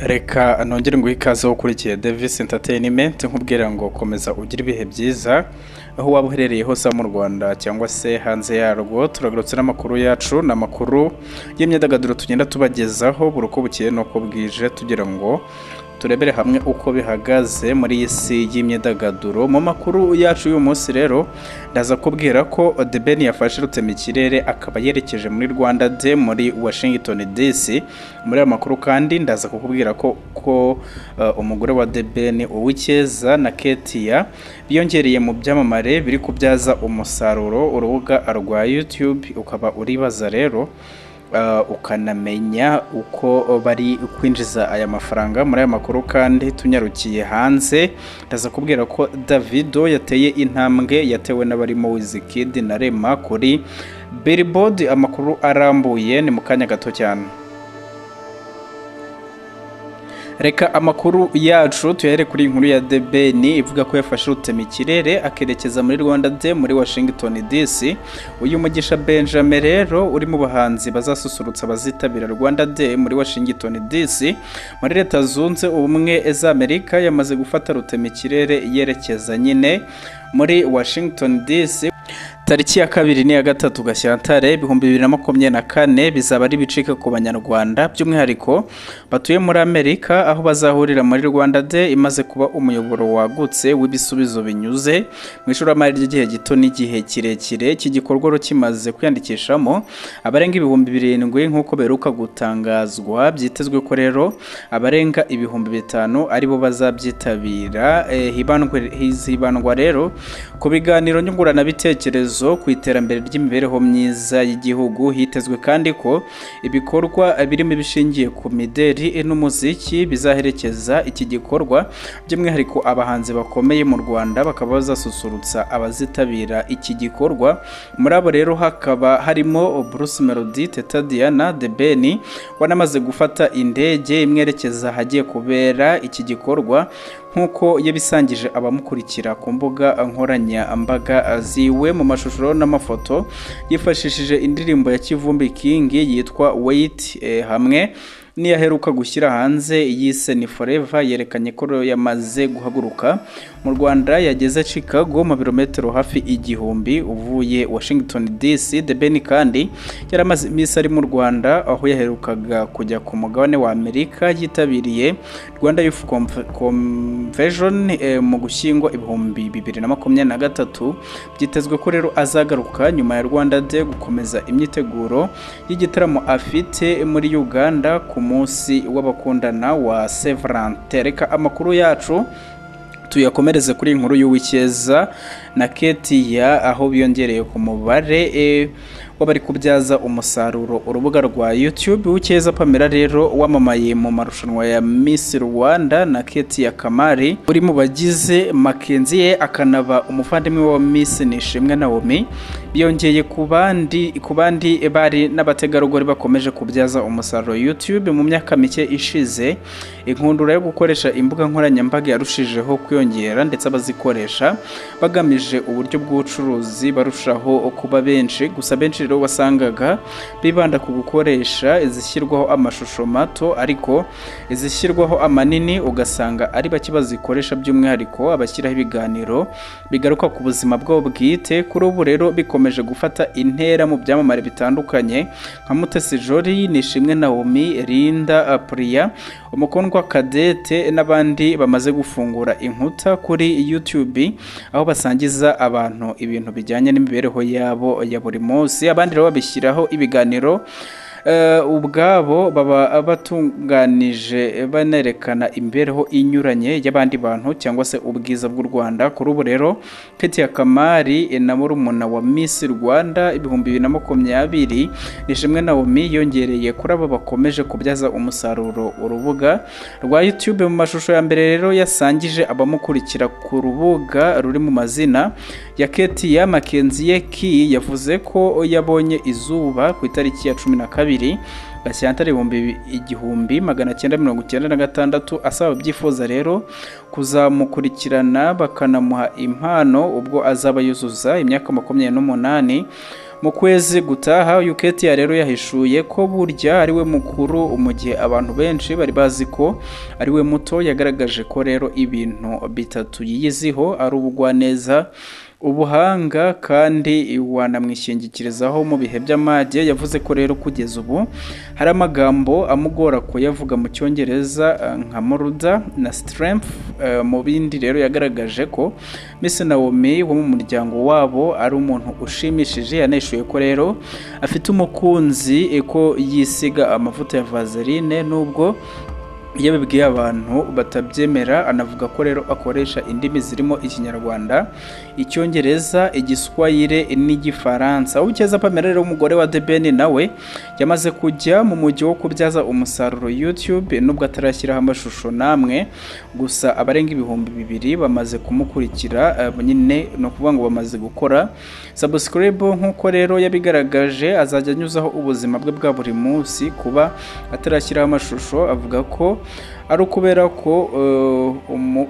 Reka nongere ngo ikaze ukurikiye Davis Entertainment nkubwira ngo komeza ugire ibihe byiza aho waba uherereye hose mu Rwanda cyangwa se hanze yarwo. Turagarutse n'amakuru yacu n'amakuru y'imyidagaduro tugenda tubagezaho buri uko bukeye nuko bwije, tugira ngo turebere hamwe uko bihagaze muri iyi si y'imyidagaduro. Mu makuru yacu y'uyu munsi rero ndaza kubwira ko The Ben yafashe rutema ikirere akaba yerekeje muri Rwanda Day muri Washington DC. Muri aya makuru kandi ndaza kukubwira ko umugore wa The Ben Uwicyeza na Ketia biyongereye mu byamamare biri kubyaza umusaruro urubuga rwa YouTube. Ukaba uribaza rero ukanamenya uko bari kwinjiza aya mafaranga. Muri aya makuru kandi tunyarukiye hanze ndaza kubwira ko Davido yateye intambwe yatewe n'abarimo Wizkid na Rema kuri Billboard. Amakuru arambuye ni mu kanya gato cyane. Reka amakuru yacu tuyahere kuri inkuru ya The Ben ivuga ko yafashe rutema ikirere akerekeza muri Rwanda Day muri Washington DC. Uyu Mugisha Benjamin rero uri mu bahanzi bazasusurutsa abazitabira Rwanda Day muri Washington DC muri Leta Zunze Ubumwe za Amerika yamaze gufata rutema ikirere yerekeza nyine muri Washington DC. Tariki ya 2 ni ya 3 Gashyantare 2024 bizaba ari bicika ku banyarwanda by'umwihariko batuye muri Amerika, aho bazahurira muri Rwanda Day imaze kuba umuyoboro wagutse w'ibisubizo binyuze mu ishoramari ry'igihe gito n'igihe kirekire. Iki gikorwa kimaze kwiyandikishamo abarenga 7,000 nk'uko beruka gutangazwa. Byitezwe ko rero abarenga 5,000 aribo bazabyitabira. Hibandwa rero ku biganiro nyungurana bitekerezo ku iterambere ry'imibereho myiza y'igihugu. Hitezwe kandi ko ibikorwa birimo bishingiye ku mideri n'umuziki bizaherekeza iki gikorwa, by'umwihariko abahanzi bakomeye mu Rwanda bakaba bazasusurutsa abazitabira iki gikorwa. Muri abo rero hakaba harimo Bruce Melody, Teta Diana, The Ben wanamaze gufata indege imwerekeza hagiye kubera iki gikorwa nk'uko yabisangije abamukurikira ku mbuga nkoranyambaga ziwe. Mu mashusho n'amafoto yifashishije indirimbo ya Kivumbi King yitwa Wait hamwe niyaheruka gushyira hanze yise ni Forever, yerekanye ko yamaze guhaguruka mu Rwanda yageze Chicago mu birometero hafi 1000 uvuye Washington DC. The Ben kandi yaramaze iminsi ari mu Rwanda, aho yaherukaga kujya ku mugabane wa Amerika yitabiriye Rwanda Youth Convention mu Gushyingo 2023. Byitezwe ko rero azagaruka nyuma ya Rwanda Day gukomeza imyiteguro y'igitaramo afite muri Uganda ku munsi w'abakundana wa Severante. Reka amakuru yacu tuyakomereze kuri inkuru y'Uwicyeza na Ketia, aho biyongereye ku mubare wabari kubyaza umusaruro urubuga rwa YouTube. Uwicyeza Pamela rero wamamaye mu marushanwa ya Miss Rwanda na Ketia Kamari uri mu bagize Mackenzie akanaba umuvandimwe wa Miss Nishimwe Naomi, biyongeye ku bandi bari n'abategarugori bakomeje kubyaza umusaruro YouTube. Mu myaka mike ishize inkundura yo gukoresha imbuga nkoranyambaga yarushijeho kwiyongera, ndetse abazikoresha bagamije uburyo bw'ubucuruzi barushaho kuba benshi. Gusa benshi rero wasangaga bibanda ku gukoresha izishyirwaho amashusho mato, ariko izishyirwaho amanini ugasanga ari bake bazikoresha, by'umwihariko abashyiraho ibiganiro bigaruka ku buzima bwabo bwite. Kuri ubu rero bikomeje gufata intera mu byamamare bitandukanye nka Mutesi Jolly, Nishimwe Naomi, Linda Priya, Umukundwa Kadete n'abandi bamaze gufungura inkuta kuri YouTube, aho basangiza abantu ibintu bijyanye n'imibereho yabo ya buri munsi. Abandi rero babishyiraho ibiganiro ubwabo baba batunganije banerekana imbereho inyuranye y'abandi bantu cyangwa se ubwiza bw'u Rwanda. Kuri ubu rero Ketia Kamari na murumuna wa Miss Rwanda 2020 Nishimwe Naomi yongereye kuri abo bakomeje kubyaza umusaruro urubuga rwa YouTube. Mu mashusho ya mbere rero yasangije abamukurikira ku rubuga ruri mu mazina ya Ketia, Mackenzie Ki yavuze ko yabonye izuba ku itariki ya 12 Gashyantare 1996, asaba byifuza rero kuzamukurikirana bakanamuha impano ubwo azaba yuzuza imyaka 28 mu kwezi gutaha. Uwicyeza rero yahishuye ko burya ari we mukuru mu gihe abantu benshi bari bazi ko ari we muto. Yagaragaje ko rero ibintu bitatu yiyiziho ari ubugwaneza, ubuhanga kandi wanamwishingikirizaho mu bihe by'amage. Yavuze ko rero kugeza ubu hari amagambo amugora kuyavuga mu cyongereza nka moruda na strength. Mu bindi rero yagaragaje ko Miss Naomi wo mu muryango wabo ari umuntu ushimishije. Yaneshuye ko rero afite umukunzi ko yisiga amavuta ya vaseline nubwo iyo bibwiye abantu batabyemera. Anavuga ko rero akoresha indimi zirimo Ikinyarwanda, Icyongereza, Igiswahili n'Igifaransa. Uwicyeza Pamela rero umugore wa The Ben nawe yamaze kujya mu mujyi wo kubyaza umusaruro YouTube nubwo atarashyiraho amashusho namwe, gusa abarenga 2,000 bamaze kumukurikira. Nyine no kuvuga ngo bamaze gukora subscribe. Nkuko rero yabigaragaje azajya anyuzaho ubuzima bwe bwa buri munsi. Kuba atarashyiraho amashusho avuga ko ari ukubera ko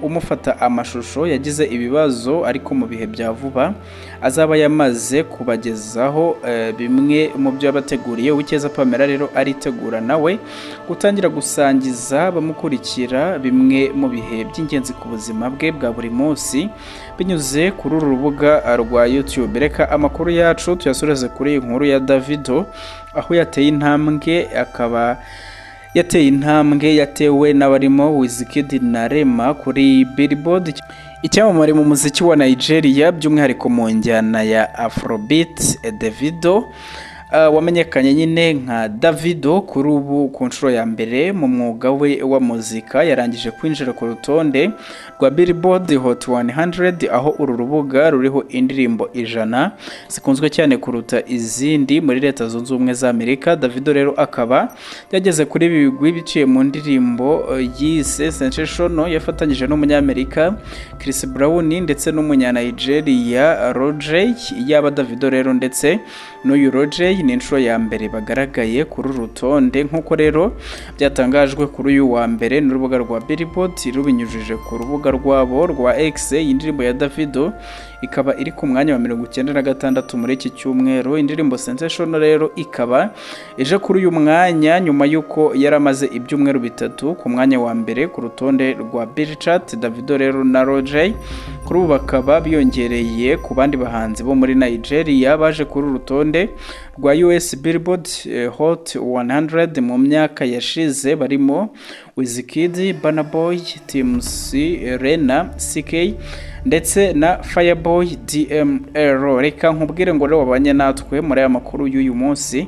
umufata amashusho yagize ibibazo, ariko mu bihe bya vuba azaba yamaze kubagezaho bimwe mu byo yabateguriye. Uwicyeza Pamela rero aritegura nawe gutangira gusangiza bamukurikira bimwe mu bihe by'ingenzi ku buzima bwe bwa buri munsi binyuze kuri uru rubuga rwa YouTube. Reka amakuru yacu tuyasoreze kuri iyi nkuru ya Davido, aho yateye intambwe, akaba yateye intambwe yatewe n'abarimo Wizkid na Rema kuri Billboard, icyamamare mu muziki wa Nigeria by'umwihariko mu njyana ya Afrobeat. Davido wamenyekanye nyine nka Davido kuri ubu ku nshuro ya mbere mu mwuga we wa muzika, yarangije kwinjira ku rutonde rwa Billboard Hot 100, aho uru rubuga ruriho indirimbo 100 zikunzwe cyane kuruta izindi muri Leta Zunze Ubumwe za Amerika. Davido rero akaba yageze kuri ibi bigwi biciye mu ndirimbo yise Sensational yafatanyije n'umunyamerika Chris Brown ndetse n'umunyanigeria Roger. Yaba Davido rero ndetse n'uyu Roger ni inshuro ya mbere bagaragaye kuri uru rutonde. Nk'uko rero byatangajwe kuri uyu wa mbere n'urubuga rwa Billboard rubinyujije ku rubuga rwabo rwa X. Indirimbo ya Davido ikaba iri ku mwanya wa 96 muri iki cyumweru. Indirimbo Sensational rero ikaba ije kuri uyu mwanya nyuma yuko yaramaze ibyumweru bitatu ku mwanya wa mbere ku rutonde rwa Billboard. Davido rero na Roger kuri ubu bakaba biyongereye ku bandi bahanzi bo muri Nigeria baje kuri urutonde rwa US Billboard Hot 100 mu myaka yashize, barimo Wizkid, Burna Boy, Team C, Rena, CK ndetse na Fireboy DMR. Reka nkubwire ngo rero wabanye natwe muri aya makuru y'uyu munsi.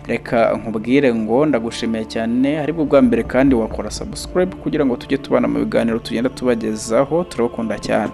Reka nkubwire ngo ndagushimiye cyane, haribwo bwa mbere kandi wakora subscribe kugira ngo tujye tubana mu biganiro tugenda tubagezaho. Turabakunda cyane.